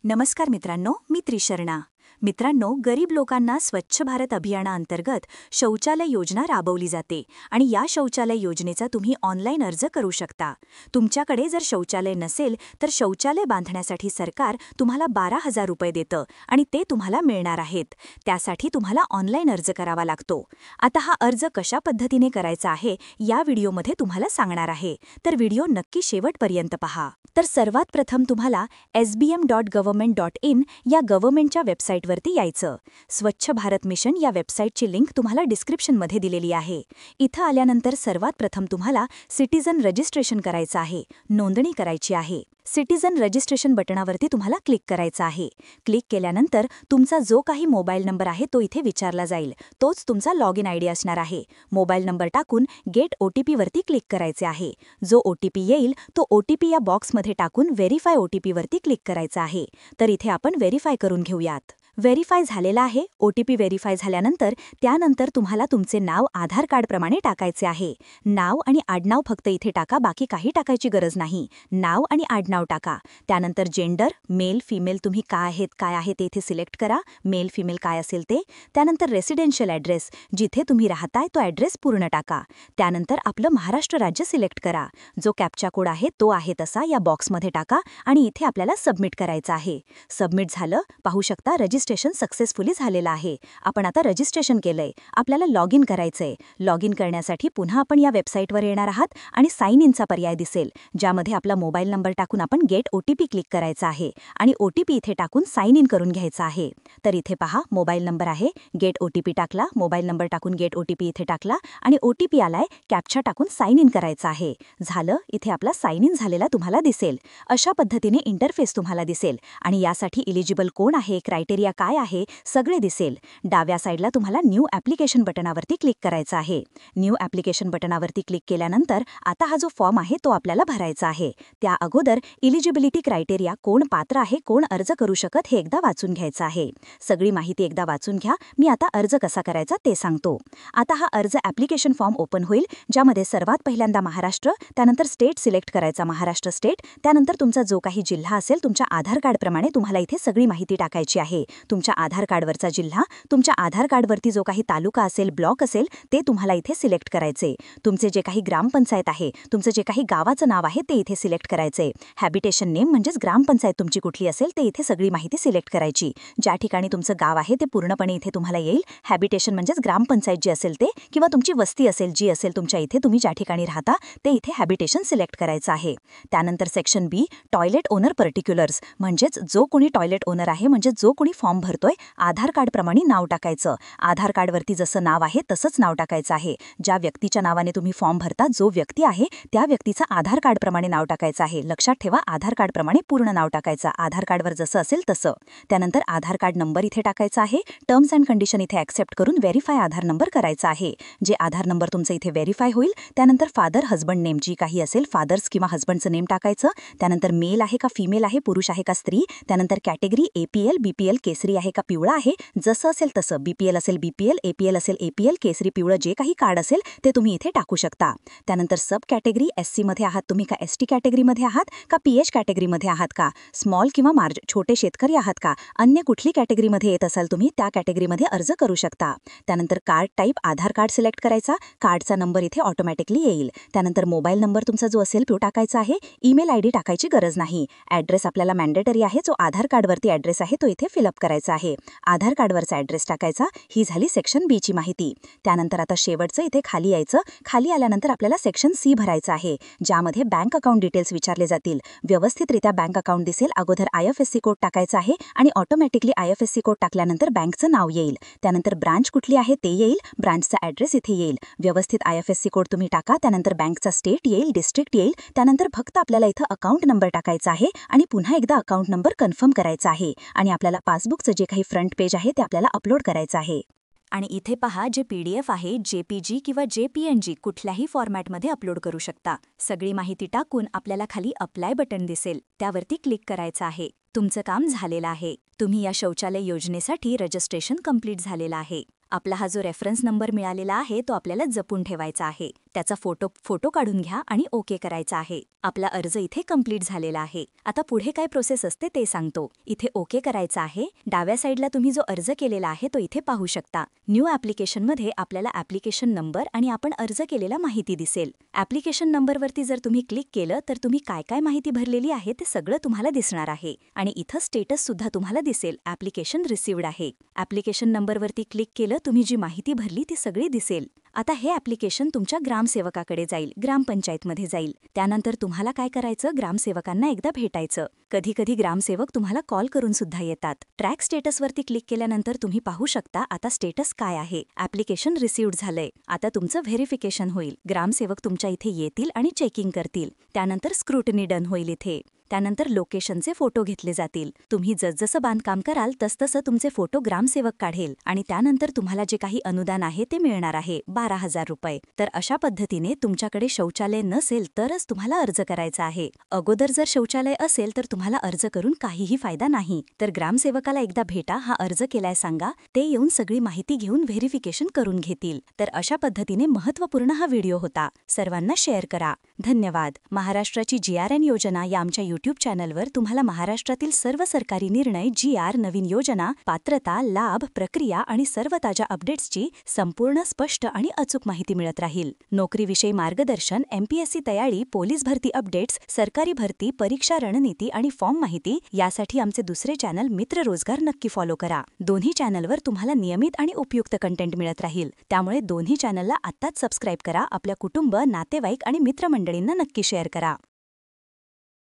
नमस्कार मित्रांनो, मी त्रिशर्णा. मित्रांनो, गरीब लोकांना स्वच्छ भारत अभियानाअंतर्गत शौचालय योजना राबवली जाते आणि या शौचालय योजनेचा तुम्ही ऑनलाईन अर्ज करू शकता. तुमच्याकडे जर शौचालय नसेल तर शौचालय बांधण्यासाठी सरकार तुम्हाला 12,000 रुपये देतं आणि ते तुम्हाला मिळणार आहेत. त्यासाठी तुम्हाला ऑनलाईन अर्ज करावा लागतो. आता हा अर्ज कशा पद्धतीने करायचा आहे या व्हिडिओमध्ये तुम्हाला सांगणार आहे, तर व्हिडिओ नक्की शेवटपर्यंत पहा. तर सर्वात प्रथम तुम्हाला sbm.government.in या गव्हर्नमेंटच्या वेबसाईटवरती यायचं. स्वच्छ भारत मिशन या वेबसाईटची लिंक तुम्हाला डिस्क्रिप्शनमध्ये दिलेली आहे. इथं आल्यानंतर सर्वात प्रथम तुम्हाला सिटीजन रजिस्ट्रेशन करायचं आहे, नोंदणी करायची आहे. सिटीजन रजिस्ट्रेशन बटणावरती तुम्हाला क्लिक करायचं आहे. क्लिक केल्यानंतर तुमचा जो काही मोबाईल नंबर आहे तो इथे विचारला जाईल. तोच तुमचा लॉग इन आयडी असणार आहे. मोबाईल नंबर टाकून गेट OTP वरती क्लिक करायचे आहे. जो OTP येईल तो OTP या बॉक्समध्ये टाकून व्हेरीफाय OTP वरती क्लिक करायचा आहे. तर इथे आपण व्हेरीफाय करून घेऊयात. व्हेरीफाय झालेला आहे. OTP व्हेरीफाय झाल्यानंतर त्यानंतर तुम्हाला तुमचे नाव आधार कार्डप्रमाणे टाकायचे आहे. नाव आणि आडनाव फक्त इथे टाका, बाकी काही टाकायची गरज नाही. नाव आणि आडनाव टाका. त्यानंतर जेंडर, मेल फिमेल तुम्ही काय आहे ते इथे सिलेक्ट करा. मेल फिमेल काय असेल ते. त्यानंतर रेसिडेन्शियल ॲड्रेस, जिथे तुम्ही राहताय तो ॲड्रेस पूर्ण टाका. त्यानंतर आपलं महाराष्ट्र राज्य सिलेक्ट करा. जो कॅप्चा कोड आहे तो आहे तसा या बॉक्समध्ये टाका आणि इथे आपल्याला सबमिट करायचं आहे. सबमिट झालं. पाहू शकता रजिस्ट्रेशन सक्सेसफुली झालेलं आहे. आपण आता रजिस्ट्रेशन केलंय. आपल्याला लॉग इन करायचंय. लॉग इन करण्यासाठी पुन्हा आपण या वेबसाईटवर येणार आहात आणि साइन इनचा पर्याय दिसेल, ज्यामध्ये आपला मोबाईल नंबर टाकून आपण गेट OTP क्लिक करायचा आहे आणि OTP इथे टाकून साइन इन करून घ्यायचा आहे. तर इथे पहा मोबाईल नंबर आहे, गेट OTP टाकला, मोबाईल नंबर टाकून गेट OTP इथे टाकला आणि OTP आलाय, कॅप्चा टाकून साइन इन करायचा आहे. झालं. इथे आपला साइन इन झालेला तुम्हाला दिसेल. अशा पद्धतीने इंटरफेस तुम्हाला दिसेल आणि यासाठी इलिजिबल कोण आहे, क्रायटेरिया काय आहे सगळे दिसेल. डाव्या साईडला तुम्हाला न्यू ॲप्लिकेशन बटनावरती क्लिक करायचं आहे. न्यू ॲप्लिकेशन बटनावरती क्लिक केल्यानंतर आता हा जो फॉर्म आहे तो आपल्याला भरायचा आहे. त्या अगोदर इलिजिबिलिटी क्रायटेरिया, कोण पात्र आहे, कोण अर्ज करू शकत हे एकदा वाचून घ्यायचं आहे. सगळी माहिती एकदा वाचून घ्या. मी आता अर्ज कसा करायचा ते सांगतो. आता हा अर्ज ॲप्लिकेशन फॉर्म ओपन होईल, ज्यामध्ये सर्वात पहिल्यांदा महाराष्ट्र, त्यानंतर स्टेट सिलेक्ट करायचा, महाराष्ट्र स्टेट. त्यानंतर तुमचा जो काही जिल्हा असेल तुमच्या आधार कार्डप्रमाणे तुम्हाला इथे सगळी माहिती टाकायची आहे. तुमच्या आधार कार्डवरचा जिल्हा, तुमच्या आधार कार्डवरती जो काही तालुका असेल, ब्लॉक असेल ते तुम्हाला इथे सिलेक्ट करायचे. तुमचे जे काही ग्रामपंचायत आहे, तुमचं जे काही गावाचं नाव आहे ते इथे सिलेक्ट करायचे. हॅबिटेशन नेम म्हणजेच ग्रामपंचायत तुमची कुठली असेल ते इथे सगळी माहिती सिलेक्ट करायची. ज्या ठिकाणी तुमचं गाव आहे ते पूर्णपणे इथे तुम्हाला येईल. हॅबिटेशन म्हणजेच ग्रामपंचायत जी असेल ते, किंवा तुमची वस्ती असेल जी असेल तुमच्या इथे, तुम्ही ज्या ठिकाणी राहता ते इथे हॅबिटेशन सिलेक्ट करायचं आहे. त्यानंतर section B, toilet owner particulars, म्हणजेच जो कोणी टॉयलेट ओनर आहे, म्हणजे जो कोणी फॉर्म भरतोय आधार कार्डप्रमाणे नाव टाकायचं. आधार कार्डवरती जसं नाव आहे तसंच नाव टाकायचं आहे. ज्या व्यक्तीच्या नावाने तुम्ही फॉर्म भरता, जो व्यक्ती आहे त्या व्यक्तीचं आधार कार्डप्रमाणे नाव टाकायचं आहे. लक्षात ठेवा, आधार कार्डप्रमाणे पूर्ण नाव टाकायचं, आधार कार्डवर जसं असेल तसं. त्यानंतर आधार कार्ड नंबर इथे टाकायचा आहे. टर्म्स अँड कंडिशन इथे ॲक्सेप्ट करून व्हेरीफाय आधार नंबर करायचा आहे. जे आधार नंबर तुमचं इथे व्हेरीफाय होईल. त्यानंतर फादर हजबंड नेम जी काही असेल, फादर्स किंवा हजबंडचं नेम टाकायचं. त्यानंतर मेल आहे का फिमेल आहे, पुरुष आहे का स्त्री. त्यानंतर कॅटेगरी APL BPL, केसरी आहे का पिवळा आहे, जसं असेल तसं. BPL असेल BPL, APL असेल APL, केसरी पिवळं जे काही कार्ड असेल ते तुम्ही इथे टाकू शकता. त्यानंतर सब कॅटेगरी, SC मध्ये आहात तुम्ही का ST कॅटेगरीमध्ये आहात का PH कॅटेगरीमध्ये आहात का, स्मॉल किंवा छोटे शेतकरी आहात का, अन्य कुठली कॅटेगरीमध्ये येत असाल तुम्ही त्या कॅटेगरीमध्ये अर्ज करू शकता. त्यानंतर कार्ड टाईप आधार कार्ड सिलेक्ट करायचा. कार्डचा नंबर इथे ऑटोमॅटिकली येईल. त्यानंतर मोबाईल नंबर तुमचा जो असेल तो टाकायचा आहे. ईमेल ID टाकायची गरज नाही. ॲड्रेस आपल्याला मॅन्डेटरी आहे. जो आधार कार्डवरती ॲड्रेस आहे तो इथे फिलअप करायचा आहे. आधार कार्डवरचा ॲड्रेस टाकायचा. ही झाली सेक्शन B ची माहिती. त्यानंतर आता शेवटचं इथे खाली यायचं. खाली आल्यानंतर आपल्याला सेक्शन C भरायचं आहे, ज्यामध्ये बँक अकाउंट डिटेल्स विचारले जातील. व्यवस्थितरित्या बँक अकाउंट दिसेल. अगोदर IFSC कोड टाकायचा आहे आणि ऑटोमॅटिकली IFSC कोड टाकल्यानंतर बँकचं नाव येईल. त्यानंतर ब्रांच कुठली आहे ते येईल. ब्रांचचा ॲड्रेस इथे येईल. व्यवस्थित IFSC कोड तुम्ही टाका. त्यानंतर बँकचा स्टेट येईल, डिस्ट्रिक्ट येईल. त्यानंतर फक्त आपल्याला इथं अकाउंट नंबर टाकायचा आहे आणि पुन्हा एकदा अकाउंट नंबर कन्फर्म करायचा आहे आणि आपल्याला पासबुकचं जे काही फ्रंट पेज आहे ते आपल्याला अपलोड करायचं आहे. आणि इथे पहा, जे PDF आहे JPG किंवा JPNG कुठल्याही फॉर्मॅटमध्ये अपलोड करू शकता. सगळी माहिती टाकून आपल्याला खाली अप्लाय बटन दिसेल, त्यावरती क्लिक करायचं आहे. तुमचं काम झालेलं आहे. तुम्ही या शौचालय योजनेसाठी रजिस्ट्रेशन कंप्लीट झालेलं आहे. आपला हा जो रेफरन्स नंबर मिळालेला आहे तो आपल्याला जपून ठेवायचा आहे. त्याचा फोटो काढून घ्या आणि ओके करायचा आहे. आपला अर्ज इथे कंप्लीट झालेला आहे. आता पुढे काय प्रोसेस असते ते सांगतो. इथे ओके करायचा आहे. डाव्या साईडला तुम्ही जो अर्ज केलेला आहे तो इथे पाहू शकता. न्यू ॲप्लिकेशनमध्ये आपल्याला ॲप्लिकेशन नंबर आणि आपण अर्ज केलेला माहिती दिसेल. ॲप्लिकेशन नंबरवरती जर तुम्ही क्लिक केलं तर तुम्ही काय काय माहिती भरलेली आहे ते सगळं तुम्हाला दिसणार आहे. आणि इथं स्टेटस सुद्धा तुम्हाला दिसेल. ॲप्लिकेशन रिसिव्ड आहे. ॲप्लिकेशन नंबरवरती क्लिक केलं तुम्ही जी माहिती भरली ती सगळी दिसेल. आता हे ॲप्लिकेशन तुमच्या ग्रामसेवकाकडे जाईल, ग्रामपंचायतमध्ये जाईल. त्यानंतर तुम्हाला काय करायचं, ग्रामसेवकांना एकदा भेटायचं. कधी कधी ग्रामसेवक तुम्हाला कॉल करून सुद्धा येतात. ट्रॅक स्टेटसवरती क्लिक केल्यानंतर तुम्ही पाहू शकता आता स्टेटस काय आहे. ॲप्लिकेशन रिसिव्ड झालंय. आता तुमचं व्हेरिफिकेशन होईल. ग्रामसेवक तुमच्या इथे येतील आणि चेकिंग करतील. त्यानंतर स्क्रुटनी डन होईल इथे. त्यानंतर लोकेशनचे फोटो घेतले जातील. तुम्ही जसजसं बांधकाम कराल तसतसं तुमचे फोटो ग्रामसेवक काढेल आणि त्यानंतर तुम्हाला जे काही अनुदान आहे ते मिळणार आहे, 12,000 रुपये. तर अशा पद्धतीने तुमच्याकडे शौचालय नसेल तरच तुम्हाला अर्ज करायचा आहे. अगोदर जर शौचालय असेल तर तुम्हाला अर्ज करून काहीही फायदा नाही. तर ग्रामसेवकाला एकदा भेटा, हा अर्ज केलाय सांगा. ते येऊन सगळी माहिती घेऊन व्हेरिफिकेशन करून घेतील. तर अशा पद्धतीने महत्त्वपूर्ण हा व्हिडिओ होता. सर्वांना शेअर करा. धन्यवाद. महाराष्ट्राची GRN योजना या आमच्या यूट्यूब चॅनलवर तुम्हाला महाराष्ट्रातील सर्व सरकारी निर्णय, GR, नवीन योजना, पात्रता, लाभ, प्रक्रिया आणि सर्व ताज्या अपडेट्सची संपूर्ण, स्पष्ट आणि अचूक माहिती मिळत राहील. नोकरीविषयी मार्गदर्शन, MPSC तयारी, पोलीस भरती अपडेट्स, सरकारी भरती, परीक्षा रणनीती आणि फॉर्म माहिती यासाठी आमचे दुसरे चॅनल मित्र रोजगार नक्की फॉलो करा. दोन्ही चॅनलवर तुम्हाला नियमित आणि उपयुक्त कंटेंट मिळत राहील. त्यामुळे दोन्ही चॅनलला आत्ताच सबस्क्राईब करा. आपल्या कुटुंब, नातेवाईक आणि मित्रमंडळींना नक्की शेअर करा.